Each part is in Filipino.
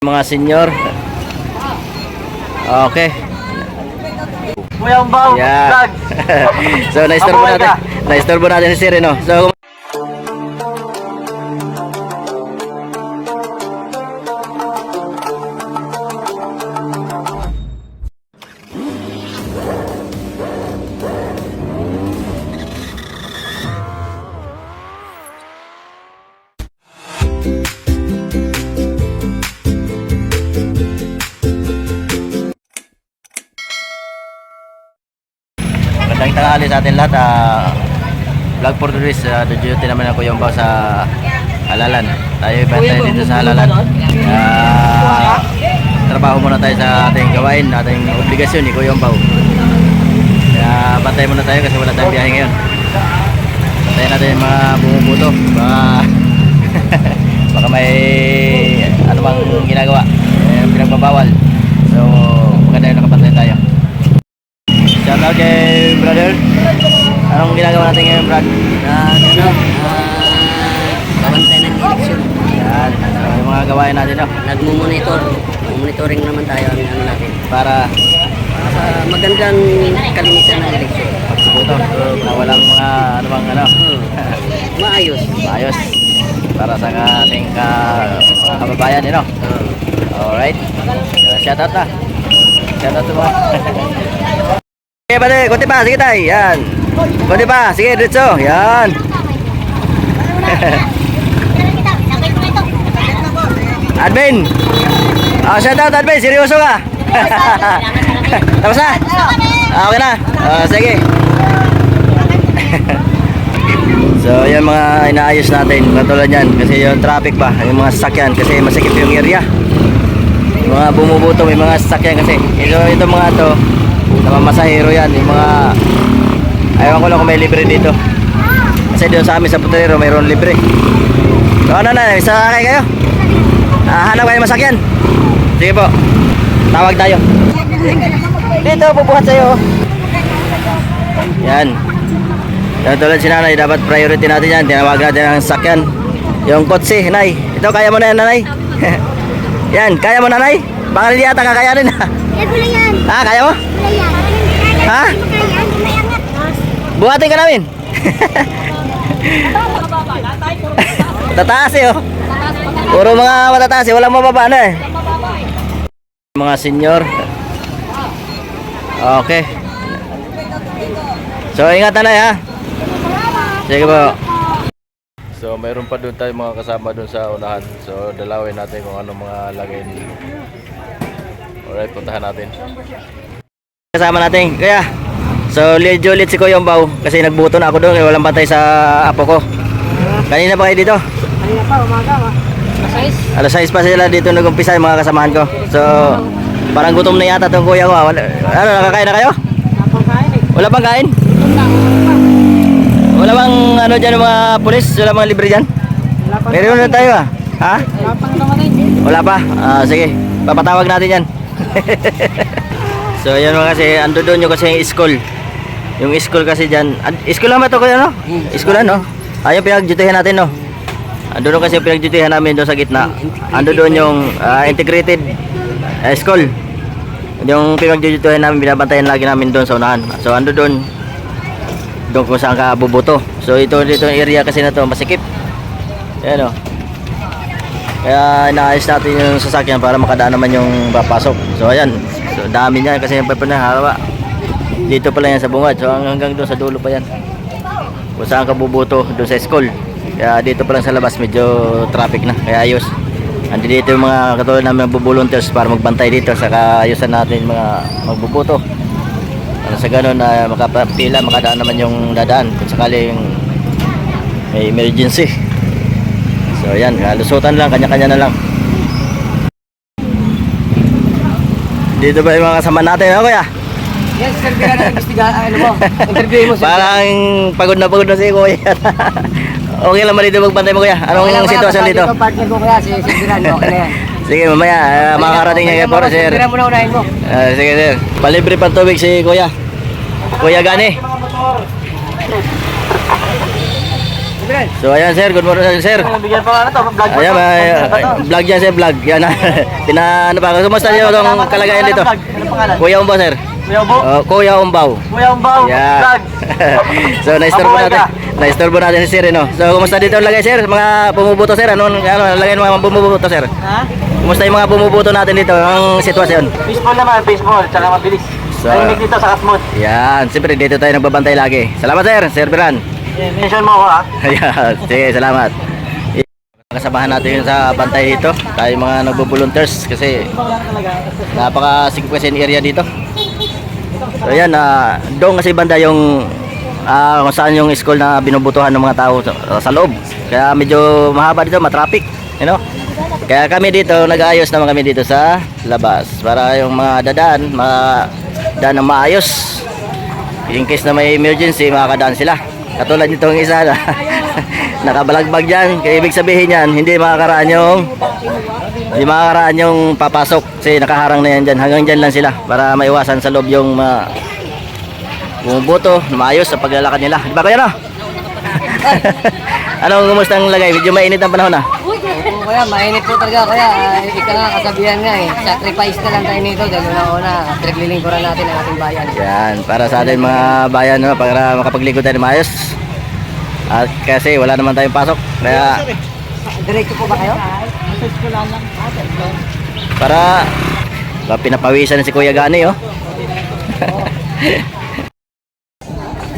Mga senior. Okay. Kuya Umbaw, Yeah. So, naistorbo natin. Naistorbo natin si Sir, no? So, magandang tanghali sa atin lahat. Vlog for tourist. Duty naman ako yung sa Halalan. Tayo tayo dito sa Halalan. Trabaho muna tayo sa ating gawain, ating obligasyon ni Kuya Umbaw. Kaya bantay muna tayo kasi wala tayong biyahe ngayon. Bantayan natin yung mga bumubuto. Baka may ano bang ginagawa, pinagbabawal. So maganda yung nakapantay tayo. Shout out kay brother. Anong ginagawa natin ngayon, Brad? Babantay ng eleksyon. Yan. So, yung mga gawain natin, no? Nagmumonitor. Monitoring naman tayo ang ano natin. Para Sa magandang kalinisan ng eleksyon. pagsubuto. Na walang mga ano bang ano. Maayos. Maayos. Para sa ating mga kababayan, no? Alright. Shout out na. Shout out mo. Okay, pare, konti pa, sige tayo. Yan. Konti pa, sige, diretso. Yan. Admin. Shout out, Admin. Seryoso ka? Tapos na? Okay na. Sige. So, yung mga inaayos natin. Katulad yan. Kasi yung traffic ba, yung mga sasakyan. Kasi masikip yung area. Yung mga bumubuto, may mga sasakyan kasi. Ito mga to. Namamasahero yan, yung mga ayaw ko lang kung may libre dito kasi doon sa amin sa Putrero mayroon libre. So ano na, sakay kayo? Hanap kayo masakyan? Sige po, tawag tayo dito, bubuhat sa'yo. Yan, tulad si nanay, dapat priority natin yan. Tinawag natin ang sakyan, yung kotse. Nay, ito kaya mo na yan, nanay? Yan, kaya mo, nanay? Baka hindi yata kakayanin. Kaya mo? Ha? Buhatin ka namin. Tataas eh, oh. Puro mga matataas eh, walang mababa na eh. Mga senior. Okay. So ingat na ha. Sige po. So mayroon pa doon tayo mga kasama doon sa unahan. So dalawin natin kung ano mga lagay nila. Alright, puntahan natin. Kasama natin, kaya. So, ulit si Kuya Umbaw kasi nagbuto na ako doon, walang bantay sa apo ko. Kanina pa kayo dito? Kanina pa, umaga ba? Alas 6 pa sila dito nag-umpisa yung mga kasamahan ko. So, parang gutom na yata itong kuya ko. Ano, nakakain na kayo? Wala pang kain? Wala bang ano dyan mga pulis? Wala mga libre dyan? Meron na tayo ha? Wala pa? Sige, papatawag natin yan. So yan mga kasi ando doon yung kasi yung school. Yung school kasi dyan. School naman ito kuya, no? School ano? Ayun pinagdutihan natin, no? Ando doon kasi yung pinagdutihan namin doon sa gitna. Ando doon yung integrated school. Yung pinagdutihan namin, binabantayan lagi namin doon sa unahan. So ando doon kung saan ka bubuto. So dito yung area kasi na to masikip. Ayan, no? Kaya inaayos natin yung sasakyan para makadaan naman yung papasok. So ayan, so dami niyan kasi yung panahawa. Dito pala yan sa bungad. So hanggang doon sa dulo pa yan. Kung saan ka bubuto doon sa school. Kaya dito pa lang sa labas medyo traffic na. Kaya ayos. Andi dito yung mga katulad namin volunteers para magbantay dito. Saka ayusan natin mga magbubuto. Para sa ganun na makapila, makadaan naman yung dadaan. Kung sakaling may emergency. So ayan, lusutan lang, kanya-kanya na lang. Dito ba yung mga kasama natin, ano kuya? Yes, sir, ka na ano mo? Interview mo sir. Parang pagod na si kuya. Okay lang ba dito magbantay mo kuya? Anong sitwasyon dito? Dito partner ko kuya, si Sir okay na yan. Sige, mamaya makakarating niya kay Poro, sir. Sir, muna unahin mo. Sige, sir. Palibre pang tubig si kuya. Kuya Gani. So ayan sir, good morning sir. Bigyan pa nga na to, vlog Ayan, vlog yan sir, vlog. Yan ano pa, kumusta niyo itong kalagayan dito? Ano pangalan? Kuya Umbaw sir. Kuya Ubo? Kuya Umbaw. Kuya Umbaw, Yeah. vlog. So naistorbo Mabuhay natin. ka. Naistorbo natin si sir, no? So kumusta dito ang lagay sir? Mga bumubuto sir, ano lagay ng mga bumubuto sir? Ha? Kumusta yung mga bumubuto natin dito, ang sitwasyon? Peaceful naman, peaceful, tsaka mabilis. So- Tahimik dito sa Katmon. Yan, siyempre dito tayo nagbabantay lagi. Salamat sir, Sir Beran. Mention mo ako ha. Ayan, sige, salamat. Kasamahan natin yun sa bantay dito. Tayo mga nagbo-volunteers kasi napakasikip kasi yung area dito. So ayan, doon kasi banda yung kung saan yung school na binubutuhan ng mga tao sa loob. Kaya medyo mahaba dito, matraffic, you know. Kaya kami dito, nag-aayos naman kami dito sa labas para yung mga dadaan ng maayos. In case na may emergency, makakadaan sila. Katulad nitong isa na nakabalagbag dyan. Kaya ibig sabihin yan, hindi makakaraan yung papasok. Kasi nakaharang na yan dyan. Hanggang dyan lang sila para maiwasan sa loob yung bumubuto, maayos sa paglalakad nila. Di ba kaya no? Anong kumusta ang lagay? Medyo mainit ang panahon Oo, kaya mainit po talaga. Kaya ika nga, kasabihan nga eh. Sacrifice na lang tayo nito. Dahil una, pinaglilingkuran natin ang ating bayan. Yan, para sa atin mga bayan, no, para makapagligo tayo ng maayos. At kasi wala naman tayong pasok. Kaya Diretso po ba kayo? para pinapawisan si Kuya Gani, oh.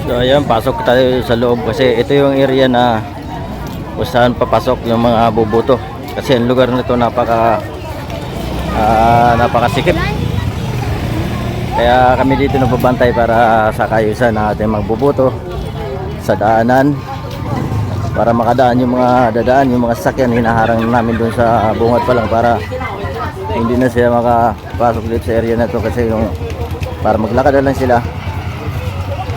So ayan, pasok tayo sa loob kasi ito yung area na kung saan papasok yung mga bubuto. Kasi ang lugar nito napakasikip. Kaya kami dito nagbabantay para sa kaayusan ng ating magbubuto sa daanan. Para makadaan yung mga dadaan, yung mga sasakyan, hinaharang namin doon sa bungad pa lang para hindi na sila makapasok dito sa area na to kasi yung para maglakad na lang sila.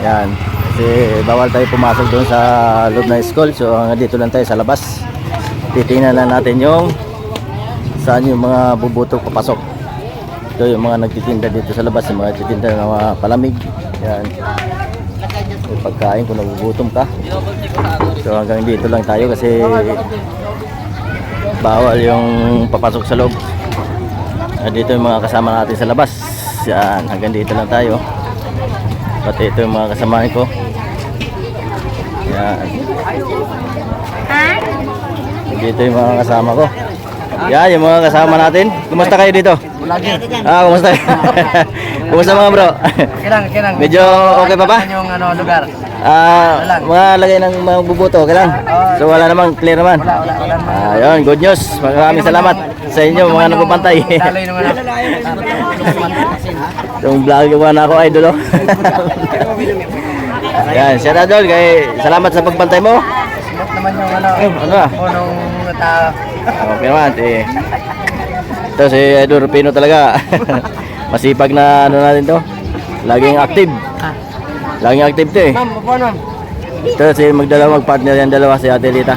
Yan, kasi bawal tayo pumasok doon sa loob ng school, so dito lang tayo sa labas. Titingnan na natin yung saan yung mga bubuto papasok. Ito yung mga nagtitinda dito sa labas, yung mga nagtitinda ng mga palamig. Yan, yung pagkain kung nagugutom ka. So hanggang dito lang tayo kasi bawal yung papasok sa loob. Dito yung mga kasama natin sa labas. Yan, hanggang dito lang tayo. Pati ito yung mga kasama ko. Yan. Dito yung mga kasama ko. Yan, yung mga kasama natin. Kumusta kayo dito? Kumusta? Kumusta mga bro? Kailang. Medyo okay pa ba? Yung lugar. Mga lagay ng mga bubuto, okay lang? So wala namang, clear naman. Ayun, good news. Maraming salamat sa inyo mga nagbabantay. Daloy naman ako. Yung vlog yung na ako, idol. Oh. Yan, shout out doon. Salamat sa pagbantay mo. Sinot naman yung Ano ba? punong tao. Okay naman. Ito si Idol Rupino talaga. Masipag na ano natin to. Laging active. Laging active to eh. Ma'am, upo ma'am. Ito si magpartner yan dalawa si Ate Lita.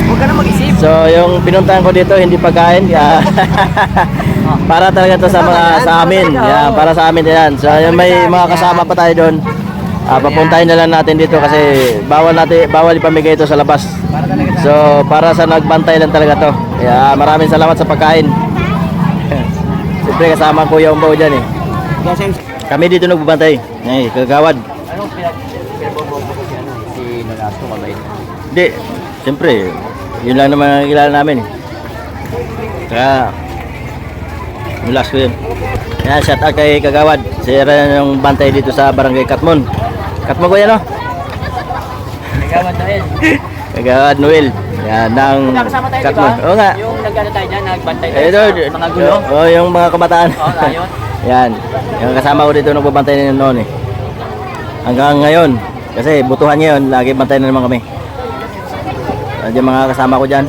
Huwag ka na mag-isip. So yung pinuntahan ko dito hindi pagkain. Para talaga to sa amin. Yeah, para sa amin yan. So yung may mga kasama pa tayo doon. Papuntahin na lang natin dito kasi bawal ipamigay ito sa labas. So para sa nagbantay lang talaga to. Kaya maraming salamat sa pagkain. Siyempre kasama ko Kuya Umbaw dyan eh. Kami dito nagbabantay. Ay, kagawad. Anong pinagboboto ko si Nolasco mabait? Hindi, siyempre yun lang naman ang kilala namin eh. Kaya mulas ko yun. Yan, shout out kay Kagawad. Siya rin yung bantay dito sa Barangay Katmon. Katmon ko yan, no? Nagawad na rin. Kagawad Noel. Yan, ng Nakasama tayo, Katmon. diba? Oo nga. Yung nagano tayo dyan, nagbantay tayo Ito, sa mga gulo. yung mga kabataan. Oo, ayun. Yan. Yung kasama ko dito nagbabantay na noon eh. Hanggang ngayon. Kasi butuhan ngayon, lagi bantay na naman kami. Yung mga kasama ko dyan.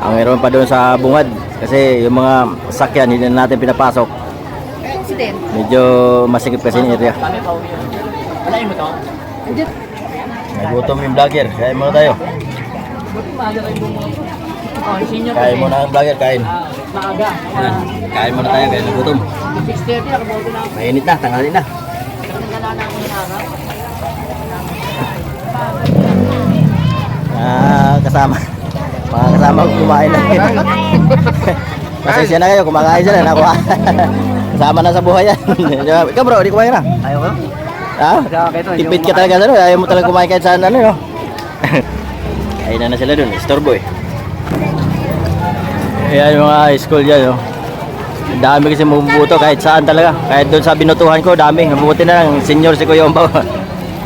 Ang meron pa doon sa bungad. Kasi yung mga sakyan, hindi na natin pinapasok. Medyo masikip kasi yung area. Kami pa uwi. Walain mo to? Nagutom yung vlogger. Kain muna tayo. Senior Kain muna ang vlogger. Kain. maaga. Yan. Kain muna tayo. Kaya nagutom. 6:30 nakaboto na ako. Mainit na. Tanghali na. Nagdala na ako ng araw. kasama. Mga kasama ko kumain na. Pasensya na kayo, kumakain sila. Nakuha. Kasama na sa buhay yan. Ikaw bro, di kumain na? Ayaw ko. Ha? Tipid ka talaga ano? Ayaw mo talaga kumain kahit saan ano, no? Ayun na sila dun, istorbo eh. Ayan yung mga school dyan, no? Dami kasi mabubuto kahit saan talaga. Kahit doon sa binutuhan ko, dami. Mabuti na lang, senior si Kuya Umbaw.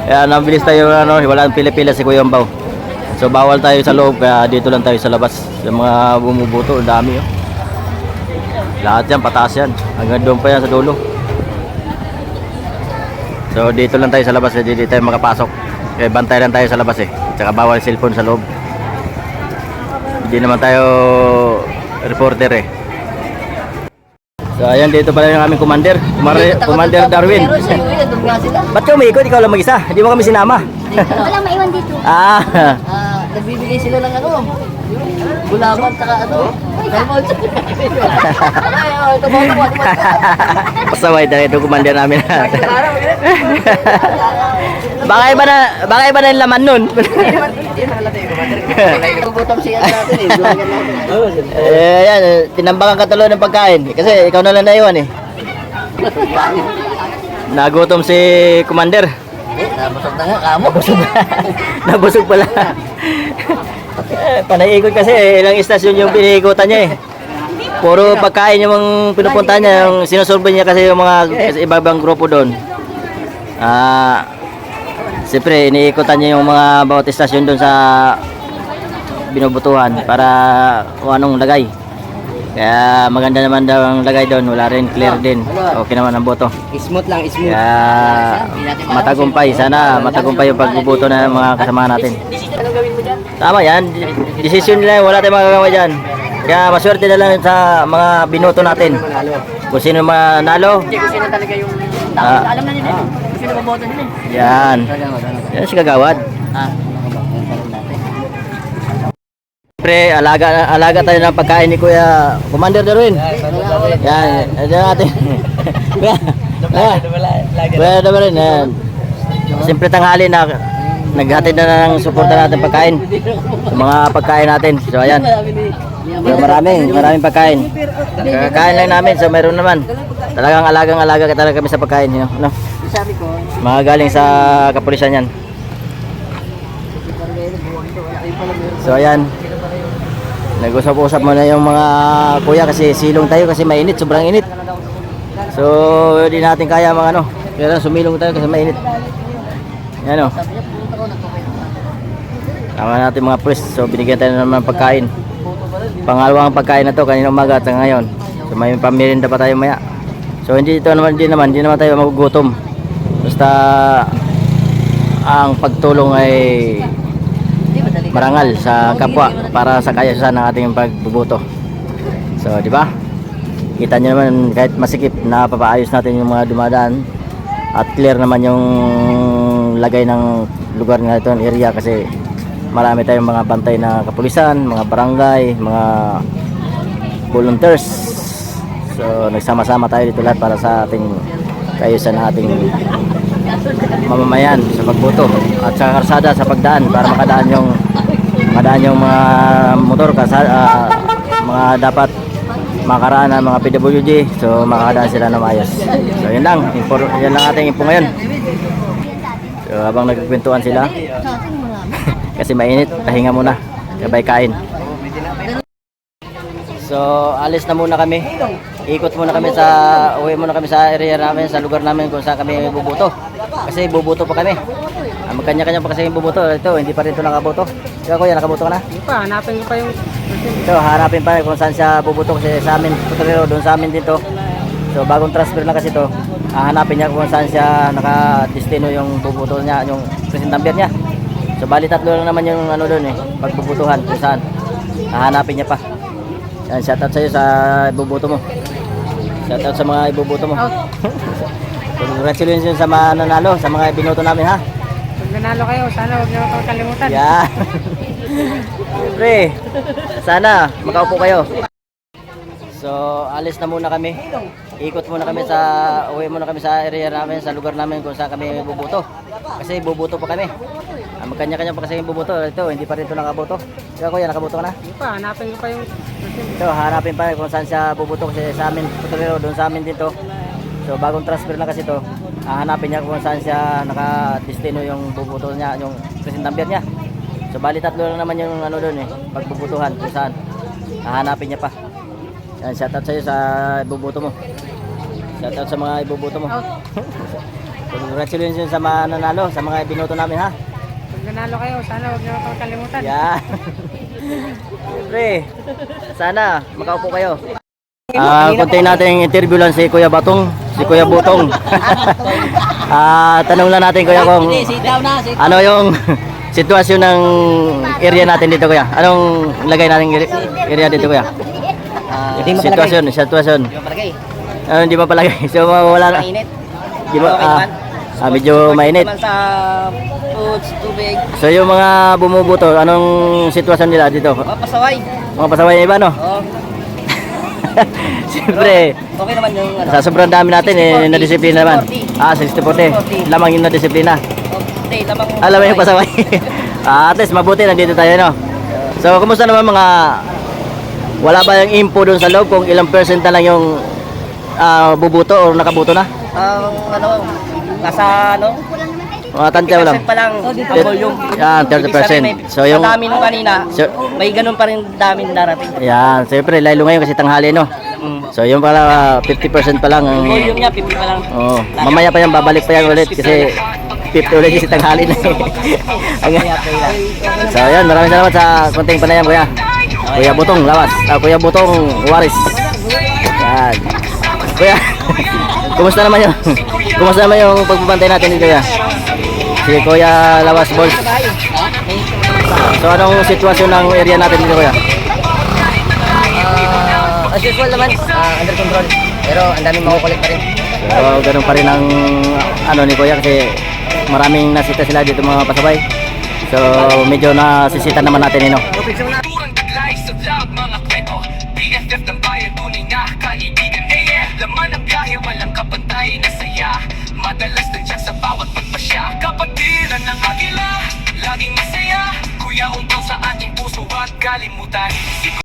Kaya nabilis tayo, ano, walang pila-pila si Kuya Umbaw. So bawal tayo sa loob, kaya dito lang tayo sa labas. Yung mga bumubuto, dami, oh. Lahat yan, pataas yan. Hanggang doon pa yan sa dulo. So dito lang tayo sa labas, hindi tayo makapasok. Kaya bantay lang tayo sa labas eh. Tsaka bawal cellphone sa loob. Hindi naman tayo reporter eh. So ayan, dito pala yung aming commander. Commander Darwin. Pero sa iyo, doon nga sila. Ba't ka umiikot? Ikaw lang mag-isa. Hindi mo kami sinama. Wala maiwan dito. Ah, Nagbibigay sila ng ano, gulaman saka ano. Diamond. Ay, ito mo. pasaway talaga ito commander namin. Baka iba na yung laman nun. Gugutom siya natin eh. Dulagan natin. Ayan, tinambakan ka tuloy ng pagkain. Kasi ikaw na lang naiwan eh. Nagutom si commander. Nabusog na nga kamo. Nabusog pala. Panay-ikot kasi ilang istasyon yung pinikutan niya eh. Puro pagkain yung pinupuntahan niya, yung sinusurvey niya kasi yung mga iba-ibang grupo doon. Siyempre, iniikutan niya yung mga bawat istasyon doon sa binubutuhan para kung anong lagay. Kaya maganda naman daw ang lagay doon, wala rin clear din. Okay naman ang boto. Smooth lang, smooth. Kaya matagumpay, sana matagumpay yung pagbubuto ng mga kasama natin. Anong gawin mo dyan? Tama yan, desisyon nila, wala tayong magagawa dyan. Kaya maswerte na lang sa mga binoto natin. Kung sino manalo, Kung sino talaga yung tao. Ah. Alam na nila. Kung sino maboto nila. yan. Yan si Kagawad. Siyempre, alaga tayo ng pagkain ni Kuya Commander Darwin. Yan, yan natin. Kuya Darwin, yan. Siyempre tanghali na naghatid na ng suporta natin pagkain sa mga pagkain natin. So ayan. So, maraming pagkain. Kakain lang namin, so mayroon naman. Talagang alaga talaga kami sa pagkain, you know, no? Sabi ko, Mga galing sa kapulisan yan. So ayan. Nag-usap-usap muna yung mga kuya kasi silong tayo kasi mainit, sobrang init. So hindi natin kaya mga ano, pero sumilong tayo kasi mainit. Yan o. Tama natin mga pulis, so binigyan tayo naman ng pagkain. Pangalawang pagkain na to kanina umaga at ngayon. So may pamirinda pa tayo maya. So hindi naman tayo magugutom. Basta ang pagtulong ay marangal sa kapwa para sa kaayusan ng ating pagbubuto. So, di ba? Kita niyo naman kahit masikip na papaayos natin yung mga dumadaan at clear naman yung lagay ng lugar nga ito, area kasi marami tayong mga bantay na kapulisan, mga barangay, mga volunteers. So, nagsama-sama tayo dito lahat para sa ating kaayusan ng ating mamamayan sa pagboto at sa karsada sa pagdaan para makadaan yung mga motor mga dapat makaraan ng mga PWD, so makakadaan sila na maayos. So yun lang ating info ngayon. So habang nagkukwentuhan sila kasi mainit, pahinga muna sabay kain. So alis na muna kami, uwi muna kami sa area namin, sa lugar namin kung saan kami bubuto. Kasi bubuto pa kami. Magkanya-kanya pa kasi yung bubuto. Ito, hindi pa rin ito nakaboto. Ikaw kuya, nakaboto ka na? Hindi pa, hanapin ko pa yung... Ito, hanapin pa kung saan siya bubuto kasi sa amin, doon sa amin dito. So bagong transfer na kasi ito. Hanapin niya kung saan siya nakadestino yung bubuto niya, yung present number niya. So bali tatlo lang naman yung ano doon eh, pagbubutuhan kung saan. Hanapin niya pa. Yan, shoutout sa iyo sa ibubuto mo. Shoutout sa mga ibubuto mo. So, congratulations sa mga nanalo, sa mga binoto namin ha. Pag nanalo kayo, sana huwag niyo akong kalimutan. Yeah. Siyempre, sana makaupo kayo. So, alis na muna kami. Uwi muna kami sa area namin, sa lugar namin kung saan kami bubuto. Kasi bubuto pa kami. Magkanya-kanya pa kasi yung bubuto. Ito, hindi pa rin ito nakabuto. Ikaw kuya, nakabuto ka na? Hindi pa, hanapin ko pa yung... Ito, hanapin pa kung saan siya bubuto kasi sa amin, Putrero, doon sa amin dito. So bagong transfer na kasi ito, hahanapin niya kung saan siya nakadestino yung bubuto niya, yung present number niya. So bali tatlo lang naman yung ano doon pagbubutuhan kung saan. Hahanapin niya pa. Yan, shoutout sa iyo sa ibubuto mo. Shoutout sa mga ibubuto mo. So, congratulations sa mga nanalo, sa mga binoto namin ha. Pag nanalo kayo, sana huwag niyo akong kalimutan. Yeah. Siyempre, sana makaupo kayo. Kontayin natin interview lang si Kuya Batong, si Kuya Butong. Tanong lang natin Kuya kung ano yung sitwasyon ng area natin dito Kuya. Anong lagay natin area dito Kuya? Sitwasyon. Hindi pa palagay. So wala na. Mainit. Di ba? Medyo mainit. Sa foods, tubig, So yung mga bumubuto, anong sitwasyon nila dito? mapasaway. Mga pasaway na iba no? Oo. Siyempre, Okay naman yung ano. sa sobrang dami natin na-disiplina naman. 60-40. Lamang yung na-disiplina. Okay, lamang. Alam mo yung pasaway. At least mabuti nandito tayo no. So kumusta naman mga wala ba yung info doon sa loob kung ilang percent na lang yung bubuto o nakabuto na? Ano, nasa ano? Mga tansya mo lang. 30% pa lang ang volume. Yan, 30%. So yung Sa dami nung kanina, So, may ganun pa rin dami narating. yan, siyempre lalo ngayon kasi tanghali no. So yung pala 50% pa lang ang Volume niya, 50 pa lang. oh, mamaya pa yan babalik pa yan ulit kasi 50 ulit kasi tanghali na. So yan, maraming salamat sa konting panayam kuya. Kuya Butong Lawas, Kuya Butong Waris. Yan. Kuya, kumusta naman yung kumusta naman yung pagbabantay natin dito kuya? Si Kuya Lawas Balls. So anong sitwasyon ng area natin dito kuya? As usual naman, under control. Pero ang daming makukulit pa rin. So ganun pa rin ang ano ni kuya kasi maraming nasita sila dito mga pasabay. So medyo nasisita naman natin ino. Turang taglay sa vlog mga kwento BFF ng bayan, tunay na kaibigan laman ng biyahe, walang kapantay na saya madalas nandiyan sa bawat pagpasya kapatiran ng agila, laging masaya Kuya Umbong sa ating puso at kalimutan